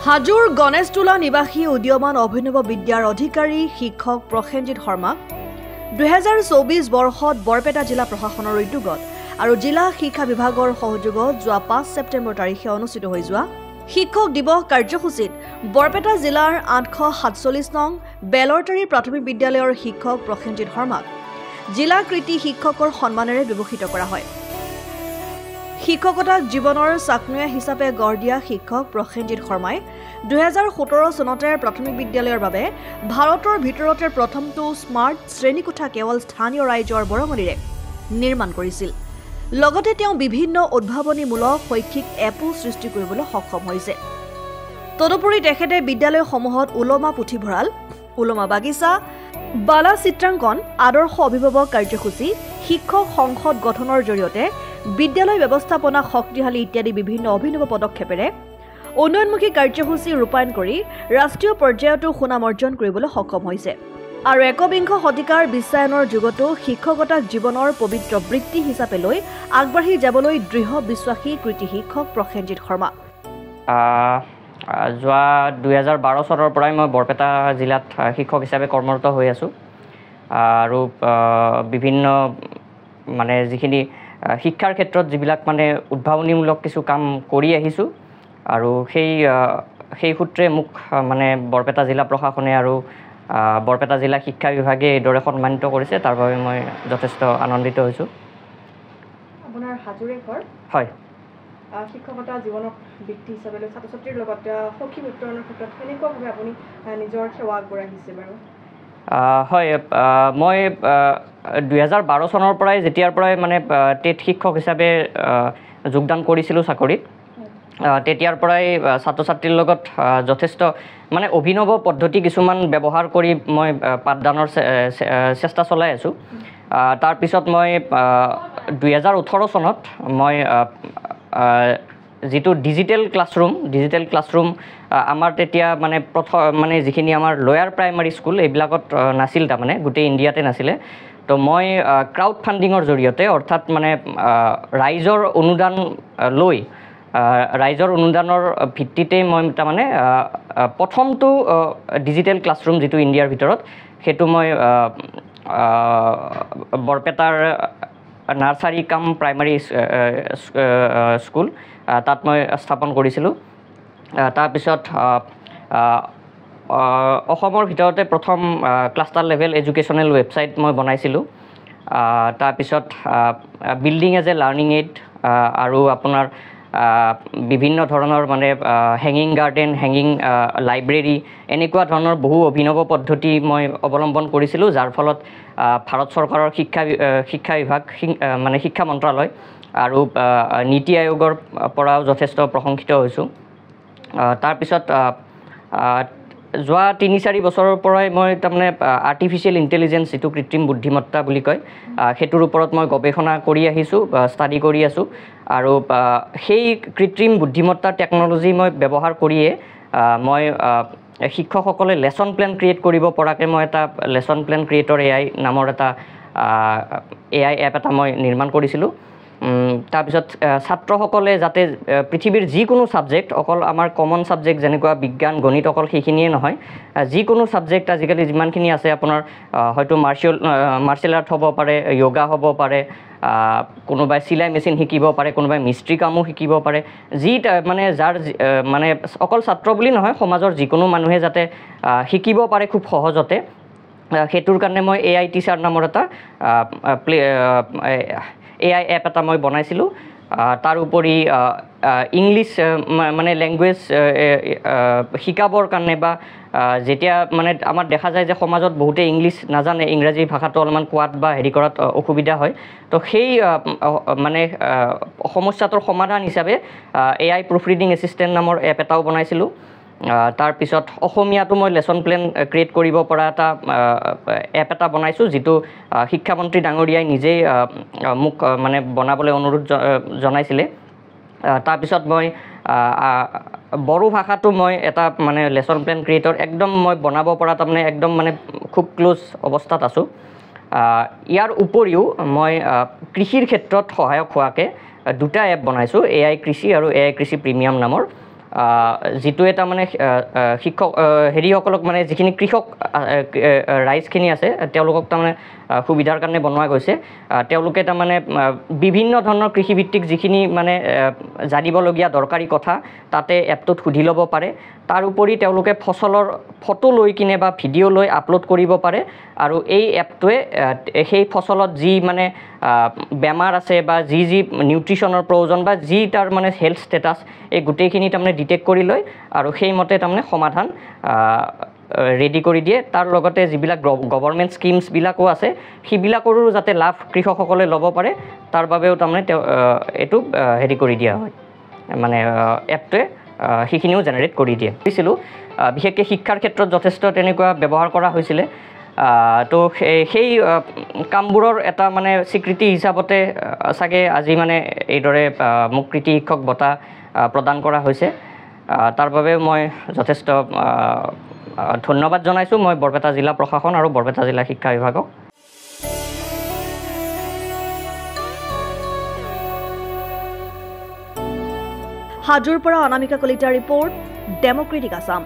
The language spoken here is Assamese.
হাজোৰ গণেশতোলা নিবাসী উদীয়মান অভিনৱ বিদ্যাৰ অধিকাৰী শিক্ষক প্ৰসেনজিৎ শৰ্মাক 2024 বৰ্ষত বৰপেটা জিলা প্ৰশাসনৰ উদ্যোগত আৰু জিলা শিক্ষা বিভাগৰ সহযোগত যোৱা 5 ছেপ্টেম্বৰ তাৰিখে অনুষ্ঠিত হৈ যোৱা শিক্ষক দিৱস কাৰ্যসূচীত বৰপেটা জিলাৰ 847 নং বেলৰটাৰী প্ৰাথমিক বিদ্যালয়ৰ শিক্ষক প্ৰসেনজিৎ শৰ্মাক জিলা কৃতি শিক্ষকৰ সন্মানেৰে বিভূষিত কৰা হয়। শিক্ষকতাক জীৱনৰ চাকনৈয়া হিচাপে গঢ় দিয়া শিক্ষক প্ৰসেনজিৎ শৰ্মাই 2017 চনতে প্ৰাথমিক বিদ্যালয়ৰ বাবে ভাৰতৰ ভিতৰতে প্ৰথমটো স্মাৰ্ট শ্ৰেণীকোঠা কেৱল স্থানীয় ৰাইজৰ বৰঙণিৰে নিৰ্মাণ কৰিছিল। লগতে তেওঁ বিভিন্ন উদ্ভাৱনীমূলক শৈক্ষিক এপো সৃষ্টি কৰিবলৈ সক্ষম হৈছে। তদুপৰি তেখেতে বিদ্যালয়সমূহত ওলমা পুথিভঁৰাল, ওলমা বাগিচা, বালা চিত্ৰাংকন, আদৰ্শ অভিভাৱক কাৰ্যসূচী, শিক্ষক সংসদ গঠনৰ জৰিয়তে বিদ্যালয় ব্যৱস্থাপনা শক্তিশালী ইত্যাদি বিভিন্ন অভিনৱ পদক্ষেপেৰে উন্নয়নমুখী কাৰ্যসূচী ৰূপায়ণ কৰি ৰাষ্ট্ৰীয় পৰ্যায়তো সুনাম অৰ্জন কৰিবলৈ সক্ষম হৈছে। আৰু একবিংশ শতিকাৰ বিশ্বায়নৰ যুগতো শিক্ষকতাক জীৱনৰ পবিত্ৰ বৃত্তি হিচাপে লৈ আগবাঢ়ি যাবলৈ দৃঢ় বিশ্বাসী কৃতি শিক্ষক প্ৰসেনজিৎ শৰ্মা। যোৱা 2012 চনৰ পৰাই মই বৰপেটা জিলাত শিক্ষক হিচাপে কৰ্মৰত হৈ আছোঁ আৰু বিভিন্ন মানে যিখিনি শিক্ষাৰ ক্ষেত্ৰত যিবিলাক মানে উদ্ভাৱনীমূলক কিছু কাম কৰি আহিছোঁ আৰু সেই সূত্ৰে মোক মানে বৰপেটা জিলা প্ৰশাসনে আৰু বৰপেটা জিলা শিক্ষা বিভাগে এইদৰে সন্মানিত কৰিছে, তাৰ বাবে মই যথেষ্ট আনন্দিত হৈছোঁ। আপোনাৰ হাজোৰে ঘৰ? হয়। শিক্ষকতা জীৱনক বৃত্তি হিচাপে লৈ ছাত্ৰ ছাত্ৰীৰ লগত সখী উত্তৰণৰ ক্ষেত্ৰত কেনেকুৱাভাৱে আপুনি নিজৰ সেৱা আগবঢ়াইছে বাৰু? হয়, মই 2012 চনৰ পৰাই যেতিয়াৰ পৰাই মানে টেট শিক্ষক হিচাপে যোগদান কৰিছিলোঁ চাকৰিত, তেতিয়াৰ পৰাই ছাত্ৰ ছাত্ৰীৰ লগত যথেষ্ট মানে অভিনৱ পদ্ধতি কিছুমান ব্যৱহাৰ কৰি মই পাঠদানৰ চেষ্টা চলাই আছোঁ। তাৰপিছত মই 2018 চনত মই যিটো ডিজিটেল ক্লাছৰুম আমাৰ তেতিয়া মানে মানে যিখিনি আমাৰ লয়াৰ প্ৰাইমাৰী স্কুল এইবিলাকত নাছিল, তাৰমানে গোটেই ইণ্ডিয়াতে নাছিলে। তো মই ক্ৰাউড ফাণ্ডিঙৰ জৰিয়তে অৰ্থাৎ মানে ৰাইজৰ অনুদান লৈ ৰাইজৰ অনুদানৰ ভিত্তিতেই মই তাৰমানে প্ৰথমটো ডিজিটেল ক্লাছৰুম যিটো ইণ্ডিয়াৰ ভিতৰত সেইটো মই বৰপেটাৰ নাৰ্চাৰী কাম প্ৰাইমাৰী স্কুল তাত মই স্থাপন কৰিছিলোঁ। তাৰপিছত অসমৰ ভিতৰতে প্ৰথম ক্লাষ্টাৰ লেভেল এডুকেশ্যনেল ৱেবছাইট মই বনাইছিলোঁ। তাৰপিছত building as a learning aid আৰু আপোনাৰ বিভিন্ন ধৰণৰ মানে হেঙিং গাৰ্ডেন, হেঙিং লাইব্ৰেৰী এনেকুৱা ধৰণৰ বহু অভিনৱ পদ্ধতি মই অৱলম্বন কৰিছিলোঁ, যাৰ ফলত ভাৰত চৰকাৰৰ শিক্ষা বিভাগ মানে শিক্ষা মন্ত্ৰালয় আৰু নীতি আয়োগৰ পৰাও যথেষ্ট প্ৰশংসিত হৈছোঁ। তাৰপিছত যোৱা 3-4 বছৰৰ পৰাই মই তাৰমানে আৰ্টিফিচিয়েল ইণ্টেলিজেঞ্চ যিটো কৃত্ৰিম বুদ্ধিমত্তা বুলি কয় সেইটোৰ ওপৰত মই গৱেষণা কৰি আহিছোঁ, ষ্টাডি কৰি আছোঁ। আৰু সেই কৃত্ৰিম বুদ্ধিমত্তা টেকন'লজি মই ব্যৱহাৰ কৰিয়ে মই শিক্ষকসকলে লেচন প্লেন ক্ৰিয়েট কৰিব পৰাকৈ মই এটা লেচন প্লেন ক্ৰিয়েটৰ AI নামৰ এটা AI এপ এটা মই নিৰ্মাণ কৰিছিলোঁ। তাৰপিছত ছাত্ৰসকলে যাতে পৃথিৱীৰ যিকোনো ছাবজেক্ট, অকল আমাৰ কমন ছাবজেক্ট যেনেকুৱা বিজ্ঞান গণিত অকল সেইখিনিয়ে নহয়, যিকোনো ছাবজেক্ট আজিকালি যিমানখিনি আছে আপোনাৰ হয়তো মাৰ্চিয়েল আৰ্ট হ'ব পাৰে, য়োগা হ'ব পাৰে, কোনোবাই চিলাই মেচিন শিকিব পাৰে, কোনোবাই মিস্ত্ৰী কামো শিকিব পাৰে, মানে যাৰ মানে অকল ছাত্ৰ বুলি নহয় সমাজৰ যিকোনো মানুহে যাতে শিকিব পাৰে খুব সহজতে, সেইটোৰ কাৰণে মই AI টিচাৰ নামৰ এটা AI এপ এটা মই বনাইছিলোঁ। তাৰ উপৰি ইংলিছ মানে লেংগুৱেজ শিকাবৰ কাৰণে বা যেতিয়া মানে আমাৰ দেখা যায় যে সমাজত বহুতে ইংলিছ নাজানে, ইংৰাজী ভাষাটো অলপমান কোৱাত বা হেৰি কৰাত অসুবিধা হয়, তো সেই মানে সমস্যাটোৰ সমাধান হিচাপে AI প্ৰুফ ৰিডিং এছিষ্টেণ্ট নামৰ এপ এটাও বনাইছিলোঁ। তাৰপিছত অসমীয়াটো মই লেচন প্লেন ক্ৰিয়েট কৰিব পৰা এটা এপ এটা বনাইছোঁ, যিটো শিক্ষামন্ত্ৰী ডাঙৰীয়াই নিজেই মোক মানে বনাবলৈ অনুৰোধ জনাইছিলে। তাৰপিছত মই বড়ো ভাষাটো মই এটা মানে লেচন প্লেন ক্ৰিয়েটৰ একদম মই বনাব পৰা তাৰমানে একদম মানে খুব ক্লোজ অৱস্থাত আছোঁ। ইয়াৰ উপৰিও মই কৃষিৰ ক্ষেত্ৰত সহায়ক হোৱাকৈ দুটা এপ বনাইছোঁ, AI কৃষি আৰু AI কৃষি প্ৰিমিয়াম নামৰ। যিটোৱে তাৰমানে শিক্ষক হেৰিসকলক মানে যিখিনি কৃষক ৰাইজখিনি আছে তেওঁলোকক তাৰমানে সুবিধাৰ কাৰণে বনোৱা গৈছে। তেওঁলোকে তাৰমানে বিভিন্ন ধৰণৰ কৃষিভিত্তিক যিখিনি মানে জানিবলগীয়া দৰকাৰী কথা তাতে এপটোত সুধি ল'ব পাৰে। তাৰ উপৰি তেওঁলোকে ফচলৰ ফটো লৈ কিনে বা ভিডিঅ' লৈ আপলোড কৰিব পাৰে আৰু এই এপটোৱে সেই ফচলত যি মানে বেমাৰ আছে বা যি নিউট্ৰিশ্যনৰ প্ৰয়োজন বা যি তাৰ মানে হেল্থ ষ্টেটাছ এই গোটেইখিনি তাৰমানে ডিটেক্ট কৰি লয় আৰু সেইমতে তাৰমানে সমাধান ৰেডি কৰি দিয়ে। তাৰ লগতে যিবিলাক গভৰ্ণমেণ্ট স্কিমছবিলাকো আছে সেইবিলাকৰো যাতে লাভ কৃষকসকলে ল'ব পাৰে তাৰ বাবেও তাৰমানে এইটো হেৰি কৰি দিয়া হয়, মানে এপটোৱে সেইখিনিও জেনেৰেট কৰি দিয়ে। দিছিলোঁ বিশেষকৈ শিক্ষাৰ ক্ষেত্ৰত যথেষ্ট তেনেকুৱা ব্যৱহাৰ কৰা হৈছিলে। তো সেই কামবোৰৰ এটা মানে স্বীকৃতি হিচাপতে চাগে আজি মানে এইদৰে মোক কৃতি শিক্ষক বঁটা প্ৰদান কৰা হৈছে। তাৰ বাবে মই যথেষ্ট ধন্যবাদ জনাইছোঁ মই বৰপেটা জিলা প্ৰশাসন আৰু বৰপেটা জিলা শিক্ষা বিভাগক। হাজোৰ পৰা অনামিকা কলিতাৰ ৰিপৰ্ট, ডেমক্ৰেটিক আছাম।